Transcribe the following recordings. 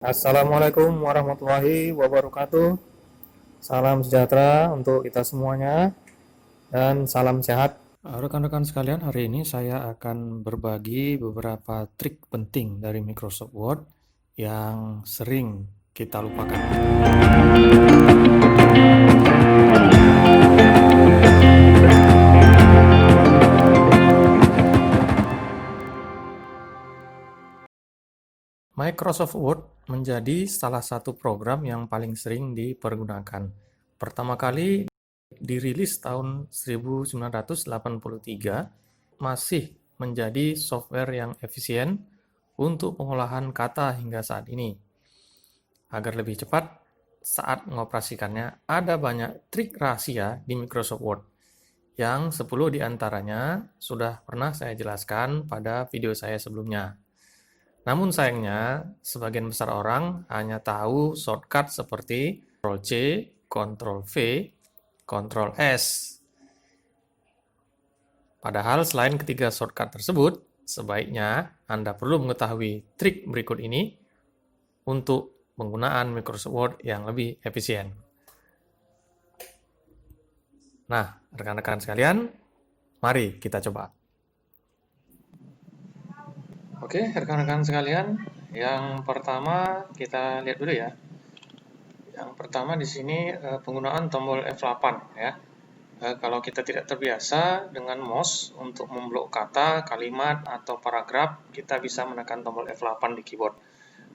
Assalamualaikum warahmatullahi wabarakatuh. Salam sejahtera untuk kita semuanya dan salam sehat. Rekan-rekan sekalian, hari ini saya akan berbagi beberapa trik penting dari Microsoft Word yang sering kita lupakan. Microsoft Word menjadi salah satu program yang paling sering dipergunakan. Pertama kali dirilis tahun 1983, masih menjadi software yang efisien untuk pengolahan kata hingga saat ini. Agar lebih cepat saat mengoperasikannya, ada banyak trik rahasia di Microsoft Word, yang 10 diantaranya sudah pernah saya jelaskan pada video saya sebelumnya. Namun sayangnya, sebagian besar orang hanya tahu shortcut seperti Ctrl-C, Ctrl-V, Ctrl-S. Padahal selain ketiga shortcut tersebut, sebaiknya Anda perlu mengetahui trik berikut ini untuk penggunaan Microsoft Word yang lebih efisien. Nah, rekan-rekan sekalian, mari kita coba. Oke, rekan-rekan sekalian, yang pertama kita lihat dulu ya. Yang pertama di sini penggunaan tombol F8 ya. Kalau kita tidak terbiasa dengan mouse untuk memblok kata, kalimat, atau paragraf, kita bisa menekan tombol F8 di keyboard.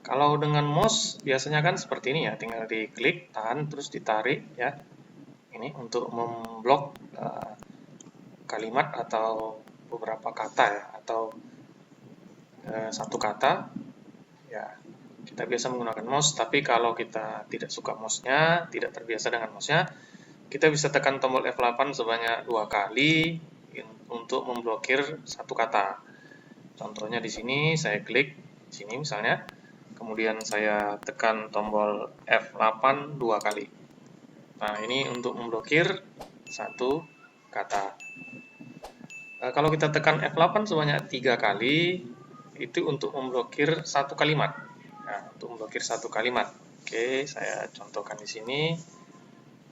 Kalau dengan mouse biasanya kan seperti ini ya, tinggal diklik, tahan, terus ditarik ya. Ini untuk memblok kalimat atau beberapa kata ya, atau satu kata ya. Kita biasa menggunakan mouse, tapi kalau kita tidak suka mouse-nya, tidak terbiasa dengan mouse-nya, kita bisa tekan tombol F8 sebanyak 2 kali untuk memblokir satu kata. Contohnya di sini saya klik di sini misalnya, kemudian saya tekan tombol F8 2 kali. Nah, ini untuk memblokir satu kata. Kalau kita tekan F8 sebanyak 3 kali, itu untuk memblokir satu kalimat. Nah, untuk memblokir satu kalimat. Oke, saya contohkan di sini.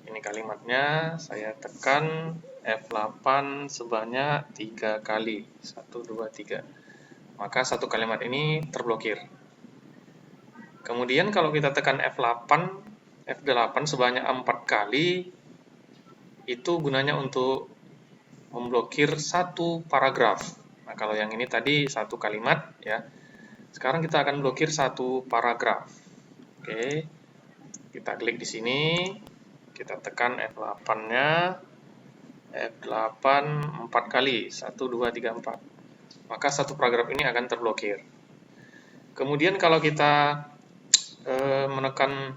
Ini kalimatnya, saya tekan F8 sebanyak 3 kali. 1, 2, 3. Maka satu kalimat ini terblokir. Kemudian kalau kita tekan F8 sebanyak 4 kali, itu gunanya untuk memblokir satu paragraf. Nah, kalau yang ini tadi satu kalimat ya. Sekarang kita akan blokir satu paragraf. Oke. Kita klik di sini, kita tekan F8-nya. F8 4 kali. 1 2 3 4. Maka satu paragraf ini akan terblokir. Kemudian kalau kita menekan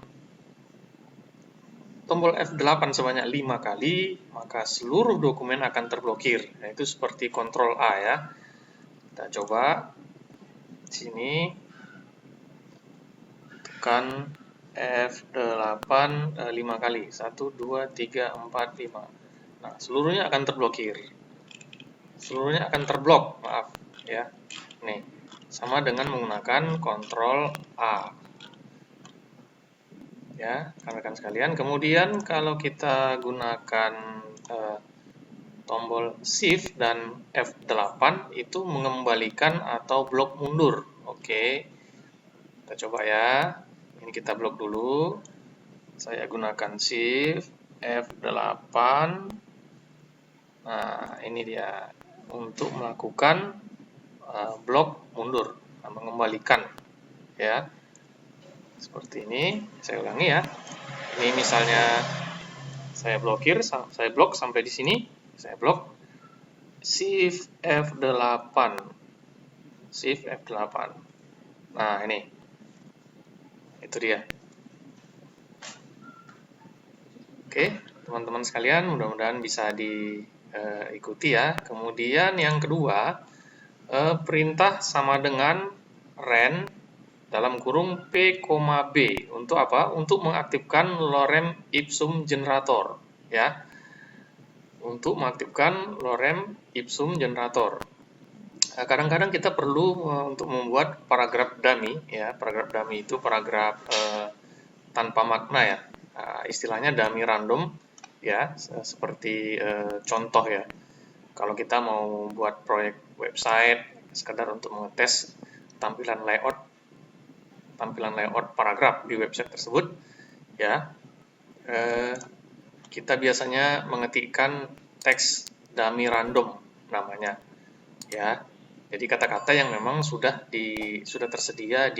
tombol F8 sebanyak 5 kali, maka seluruh dokumen akan terblokir. Nah, itu seperti Ctrl A ya. Kita coba di sini, tekan F8 5 kali. 1, 2, 3, 4, 5. Nah, seluruhnya akan terblokir. Seluruhnya akan terblok, maaf ya. Nih, sama dengan menggunakan Ctrl A. Ya, rekan-rekan sekalian. Kemudian kalau kita gunakan tombol Shift dan F8 itu mengembalikan atau blok mundur. Oke. Kita coba ya. Ini kita blok dulu. Saya gunakan Shift F8. Nah, ini dia untuk melakukan blok mundur, mengembalikan ya. Seperti ini, saya ulangi ya. Ini misalnya saya blok sampai di sini, saya blok. Shift F8. Shift F8. Nah, ini. Itu dia. Oke, teman-teman sekalian, mudah-mudahan bisa diikuti ya. Kemudian yang kedua, perintah sama dengan ren dalam kurung P, B. Untuk apa? Untuk mengaktifkan lorem ipsum generator ya. Untuk mengaktifkan lorem ipsum generator. kadang-kadang kita perlu untuk membuat paragraf dummy ya. Paragraf dummy itu paragraf tanpa makna ya. Istilahnya dummy random ya, seperti contoh ya. Kalau kita mau buat proyek website sekedar untuk mengetes tampilan layout paragraf di website tersebut ya, kita biasanya mengetikkan teks dummy random namanya ya. Jadi kata-kata yang memang sudah tersedia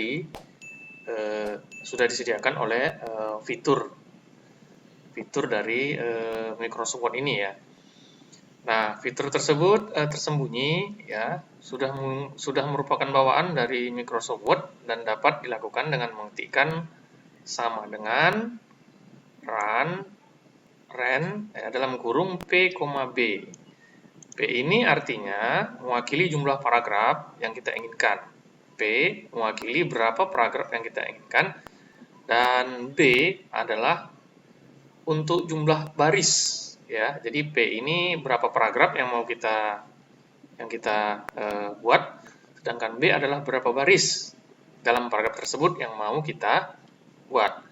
sudah disediakan oleh fitur dari Microsoft Word ini ya. Nah, fitur tersebut tersembunyi ya, sudah merupakan bawaan dari Microsoft Word dan dapat dilakukan dengan mengetikkan sama dengan ren ya, dalam kurung P, B. P ini artinya mewakili jumlah paragraf yang kita inginkan. P mewakili berapa paragraf yang kita inginkan, dan B adalah untuk jumlah baris ya. Jadi P ini berapa paragraf yang mau kita buat, sedangkan B adalah berapa baris dalam paragraf tersebut yang mau kita buat.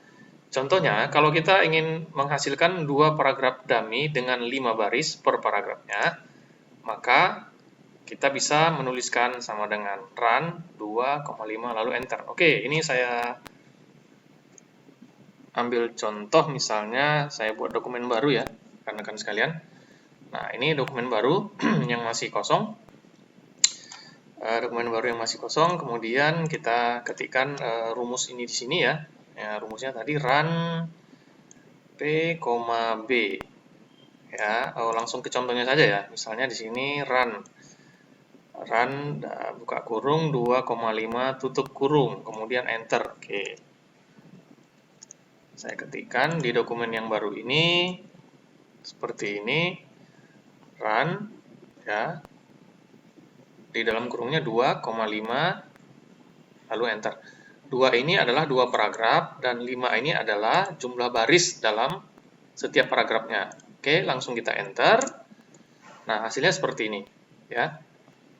Contohnya, kalau kita ingin menghasilkan 2 paragraf dummy dengan 5 baris per paragrafnya, maka kita bisa menuliskan sama dengan run 2,5 lalu enter. Oke, ini saya ambil contoh, misalnya saya buat dokumen baru ya, rekan-rekan sekalian. Nah, ini dokumen baru yang masih kosong. Kemudian kita ketikkan rumus ini di sini ya. Rumusnya tadi run P, B. Ya, langsung ke contohnya saja ya. Misalnya di sini run buka kurung 2,5 tutup kurung, kemudian enter. Oke. Saya ketikkan di dokumen yang baru ini seperti ini, run ya. Di dalam kurungnya 2,5 lalu enter. 2 ini adalah 2 paragraf dan 5 ini adalah jumlah baris dalam setiap paragrafnya. Oke, langsung kita enter. Nah, hasilnya seperti ini ya.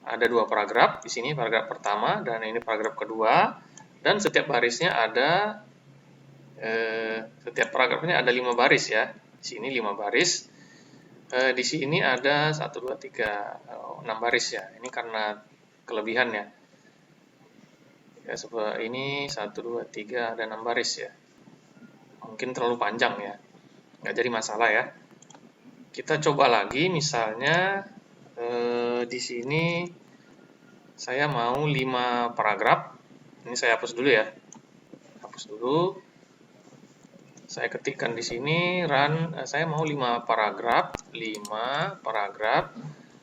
Ada 2 paragraf di sini, paragraf pertama dan ini paragraf kedua, dan setiap barisnya ada setiap paragrafnya ada 5 baris ya. Di sini 5 baris. Di sini ada 1 2 3 6 baris ya. Ini karena kelebihan ya. Ya, ini 1 2 3 ada 6 baris ya. Mungkin terlalu panjang ya. Nggak jadi masalah ya. Kita coba lagi, misalnya di sini saya mau 5 paragraf. Ini saya hapus dulu ya. Hapus dulu. Saya ketikkan di sini run, saya mau 5 paragraf,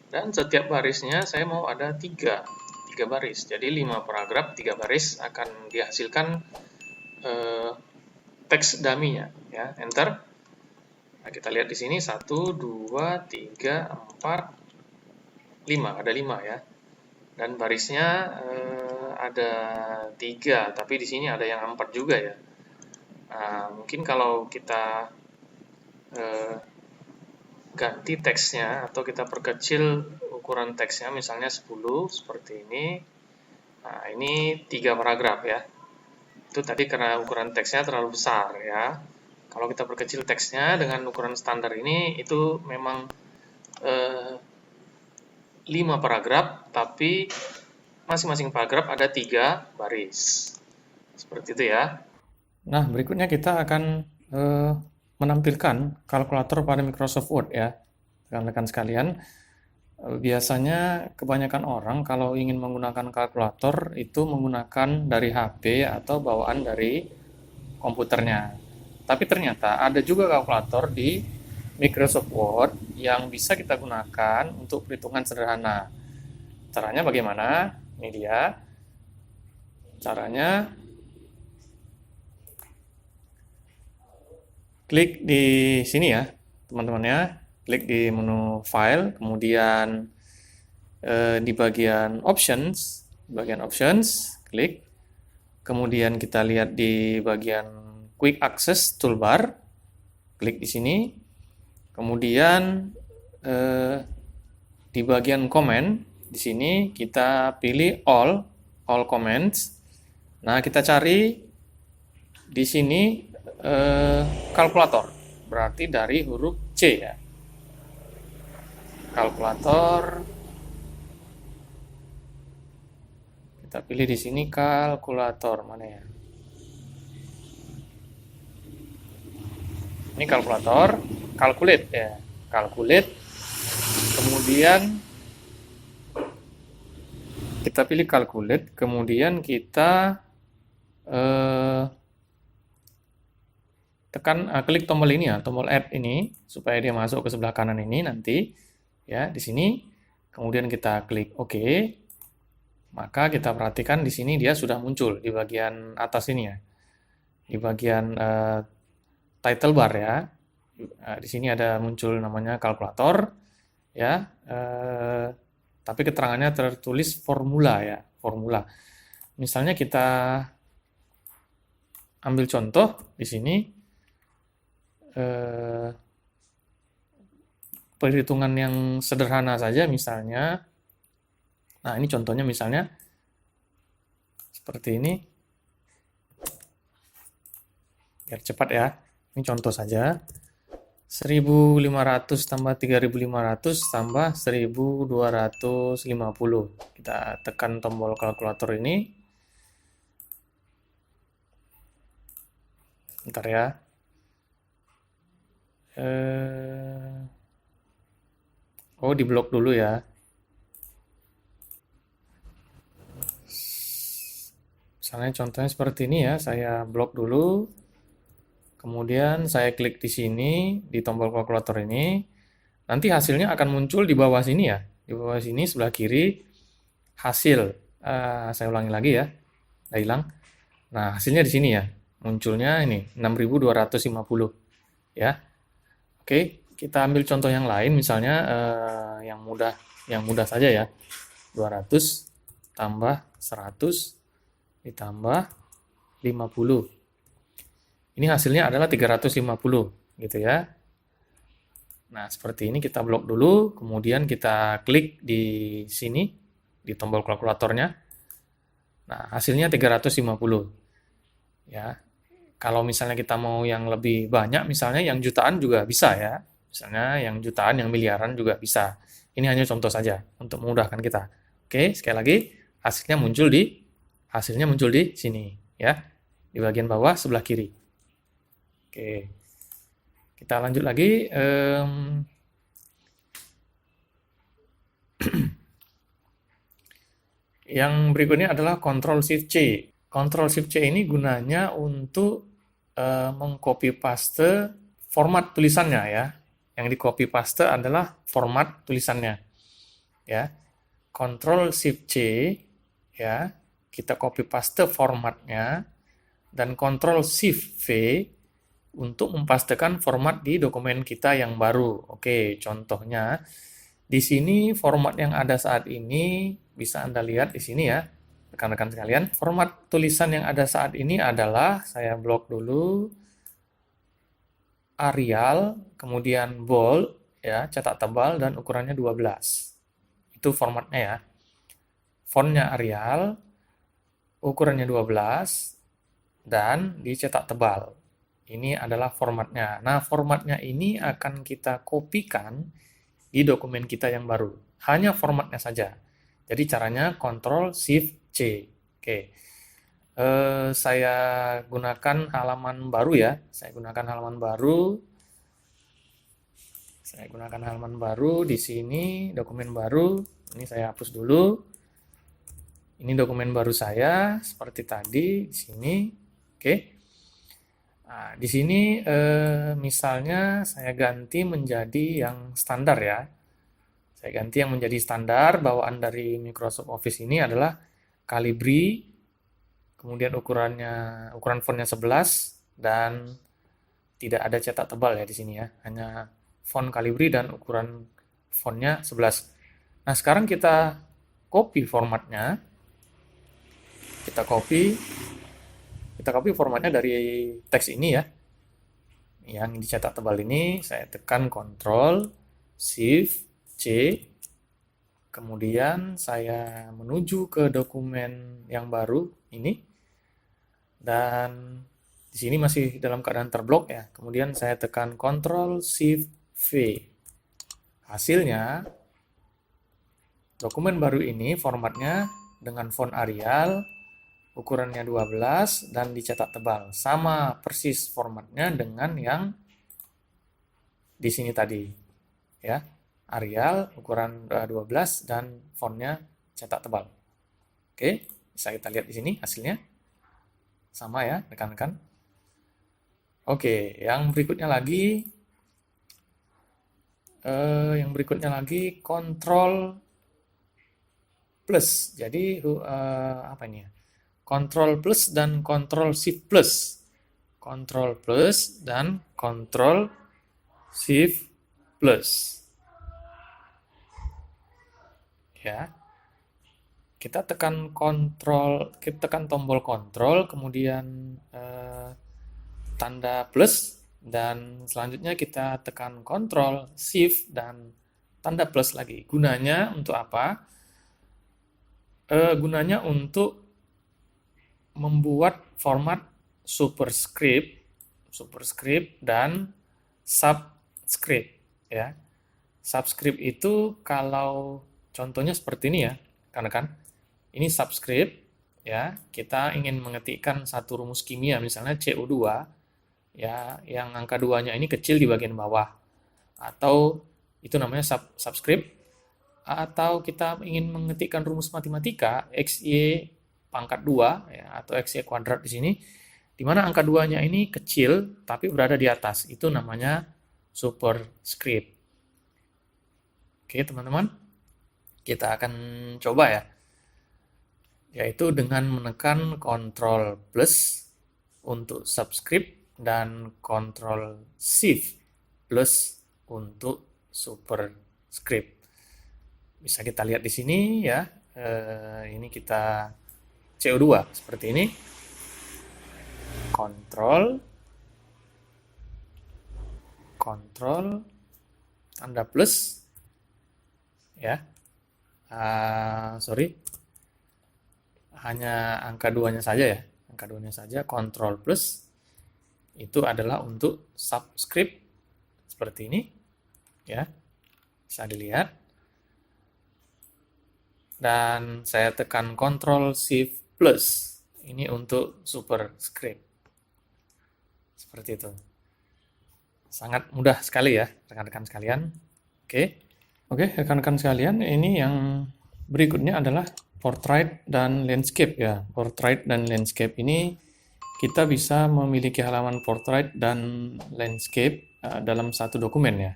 dan setiap barisnya saya mau ada 3 baris. Jadi 5 paragraf, 3 baris akan dihasilkan teks dummy-nya ya. Enter. Nah, kita lihat di sini 1 2 3 4 5, ada 5 ya. Dan barisnya ada 3, tapi di sini ada yang 4 juga ya. Nah, mungkin kalau kita ganti teksnya atau kita perkecil ukuran teksnya, misalnya 10 seperti ini. Nah, ini 3 paragraf ya. Itu tadi karena ukuran teksnya terlalu besar ya. Kalau kita perkecil teksnya dengan ukuran standar ini, itu memang 5 paragraf, tapi masing-masing paragraf ada 3 baris. Seperti itu ya. Nah, berikutnya kita akan menampilkan kalkulator pada Microsoft Word ya, rekan-rekan sekalian. Biasanya kebanyakan orang kalau ingin menggunakan kalkulator itu menggunakan dari HP atau bawaan dari komputernya. Tapi ternyata ada juga kalkulator di Microsoft Word yang bisa kita gunakan untuk perhitungan sederhana. Caranya bagaimana? Ini dia. Caranya, klik di sini ya, teman-teman ya. Klik di menu File, kemudian di bagian Options, klik. Kemudian kita lihat di bagian Quick Access Toolbar, klik di sini. Kemudian di bagian Command, Di sini kita pilih all comments. Nah, kita cari di sini kalkulator. Berarti dari huruf C ya. Kalkulator. Kita pilih di sini kalkulator mana ya? Ini kalkulator, calculate ya. Calculate. Kemudian kita pilih calculate, kemudian kita tekan klik tombol ini ya, tombol add ini supaya dia masuk ke sebelah kanan ini nanti ya di sini. Kemudian kita klik OK. Maka kita perhatikan di sini dia sudah muncul di bagian atas ini ya. Di bagian title bar ya. Di sini ada muncul namanya kalkulator ya. Tapi keterangannya tertulis formula ya, formula. Misalnya kita ambil contoh di sini perhitungan yang sederhana saja misalnya. Nah, ini contohnya misalnya seperti ini. Biar cepat ya. Ini contoh saja. 1.500 tambah 3.500 tambah 1.250. Kita tekan tombol kalkulator ini. Bentar ya. Oh, diblok dulu ya. Misalnya contohnya seperti ini ya. Saya blok dulu. Kemudian saya klik di sini, di tombol kalkulator ini. Nanti hasilnya akan muncul di bawah sini ya. Di bawah sini sebelah kiri, hasil. Saya ulangi lagi ya. Udah hilang. Nah, hasilnya di sini ya. Munculnya ini, 6.250. Ya. Oke, kita ambil contoh yang lain. Misalnya yang mudah saja ya. 200 tambah 100 ditambah 50. Ini hasilnya adalah 350 gitu ya. Nah, seperti ini kita blok dulu, kemudian kita klik di sini di tombol kalkulatornya. Nah, hasilnya 350. Ya. Kalau misalnya kita mau yang lebih banyak, misalnya yang jutaan juga bisa ya. Misalnya yang jutaan, yang miliaran juga bisa. Ini hanya contoh saja untuk memudahkan kita. Oke, sekali lagi hasilnya muncul di sini ya. Di bagian bawah sebelah kiri. Oke, kita lanjut lagi. Yang berikutnya adalah Ctrl Shift C. Ctrl Shift C ini gunanya untuk mengcopy paste format tulisannya ya. Yang di copy paste adalah format tulisannya. Ya. Ctrl Shift C ya. Kita copy paste formatnya dan Ctrl Shift V untuk mempastekan format di dokumen kita yang baru. Oke, contohnya di sini format yang ada saat ini bisa Anda lihat di sini ya, rekan-rekan sekalian. Format tulisan yang ada saat ini adalah, saya blok dulu, Arial, kemudian bold ya, cetak tebal dan ukurannya 12. Itu formatnya ya. Fontnya Arial, ukurannya 12 dan dicetak tebal. Ini adalah formatnya. Nah, formatnya ini akan kita kopikan di dokumen kita yang baru. Hanya formatnya saja. Jadi caranya Ctrl Shift C. Oke. Saya gunakan halaman baru ya. Saya gunakan halaman baru di sini, dokumen baru. Ini saya hapus dulu. Ini dokumen baru saya seperti tadi di sini. Oke. Nah, di sini misalnya saya ganti menjadi yang standar ya. Saya ganti yang menjadi standar, bawaan dari Microsoft Office ini adalah Calibri, kemudian ukuran fontnya 11 dan tidak ada cetak tebal ya di sini ya. Hanya font Calibri dan ukuran fontnya 11. Nah, sekarang kita copy formatnya. Kita copy formatnya dari teks ini ya. Yang dicetak tebal ini saya tekan Ctrl Shift C, Kemudian saya menuju ke dokumen yang baru ini, dan di sini masih dalam keadaan terblok ya. Kemudian saya tekan Ctrl Shift V. Hasilnya dokumen baru ini formatnya dengan font Arial, ukurannya 12 dan dicetak tebal. Sama persis formatnya dengan yang di sini tadi ya. Arial ukuran 12 dan fontnya cetak tebal. Oke, bisa kita lihat di sini hasilnya. Sama ya, rekan-rekan. Oke, yang berikutnya lagi kontrol plus. Jadi apa ini ya? Kontrol plus dan kontrol shift plus. Kontrol plus dan kontrol shift plus. Ya. Kita tekan tombol kontrol, kemudian tanda plus, dan selanjutnya kita tekan kontrol shift dan tanda plus lagi. Gunanya untuk apa? Gunanya untuk membuat format superscript dan subscript ya. Subscript itu kalau contohnya seperti ini ya, kan? Ini subscript ya, kita ingin mengetikkan satu rumus kimia misalnya CO2 ya, yang angka 2-nya ini kecil di bagian bawah. Atau itu namanya subscript. Atau kita ingin mengetikkan rumus matematika XY pangkat 2 ya, atau XY kuadrat di sini, di mana angka 2-nya ini kecil tapi berada di atas. Itu namanya superscript. Oke, teman-teman. Kita akan coba ya. Yaitu dengan menekan Ctrl plus untuk subscript dan Ctrl Shift plus untuk superscript. Bisa kita lihat di sini ya. Ini kita CO2 seperti ini. Ctrl tanda plus ya. Hanya angka 2-nya saja ya. Angka 2-nya saja. Ctrl plus itu adalah untuk subscript seperti ini ya. Bisa dilihat. Dan saya tekan Ctrl Shift plus. Ini untuk superscript. Seperti itu. Sangat mudah sekali ya, rekan-rekan sekalian. Oke, rekan-rekan sekalian, ini yang berikutnya adalah portrait dan landscape ya. Portrait dan landscape ini kita bisa memiliki halaman portrait dan landscape dalam satu dokumen ya.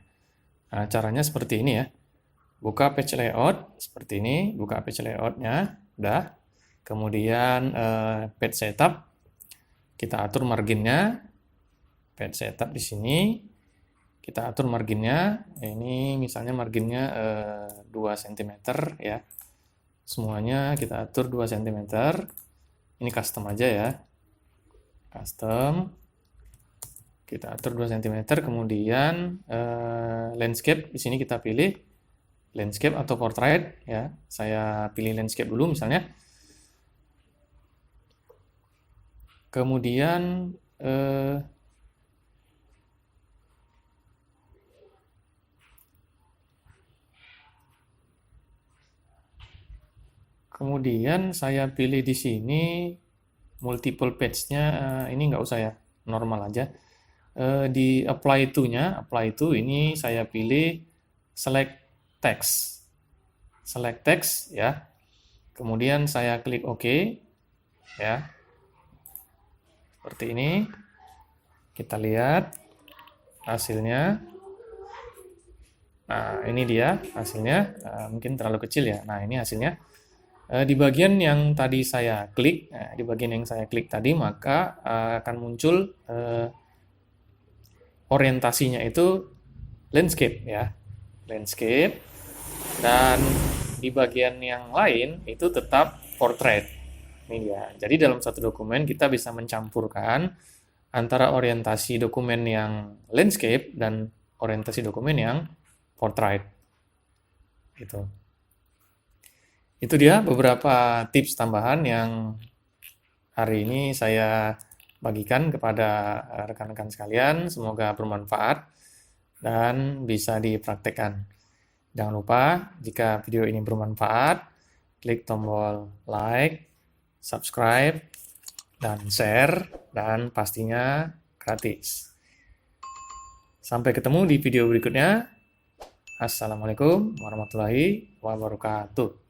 Nah, caranya seperti ini ya. Buka page layout seperti ini, buka page layoutnya, udah. Kemudian page setup, kita atur marginnya. Page setup di sini, kita atur marginnya. Ini misalnya marginnya 2 cm ya. Semuanya kita atur 2 cm. Ini custom aja ya. Custom. Kita atur 2 cm. Kemudian landscape di sini kita pilih landscape atau portrait ya. Saya pilih landscape dulu misalnya. Kemudian saya pilih di sini multiple page-nya, ini nggak usah ya, normal aja. Di apply to-nya, ini saya pilih select text ya. Kemudian saya klik OK ya. Seperti ini. Kita lihat hasilnya. Nah, ini dia hasilnya. Mungkin terlalu kecil ya. Nah, ini hasilnya. Di bagian yang tadi saya klik, tadi, maka akan muncul orientasinya itu landscape ya. Landscape. Dan di bagian yang lain itu tetap portrait. Ini dia. Jadi dalam satu dokumen kita bisa mencampurkan antara orientasi dokumen yang landscape dan orientasi dokumen yang portrait. Gitu. Itu dia beberapa tips tambahan yang hari ini saya bagikan kepada rekan-rekan sekalian. Semoga bermanfaat dan bisa dipraktekkan. Jangan lupa, jika video ini bermanfaat, klik tombol like, subscribe, dan share, dan pastinya gratis. Sampai ketemu di video berikutnya. Assalamualaikum warahmatullahi wabarakatuh.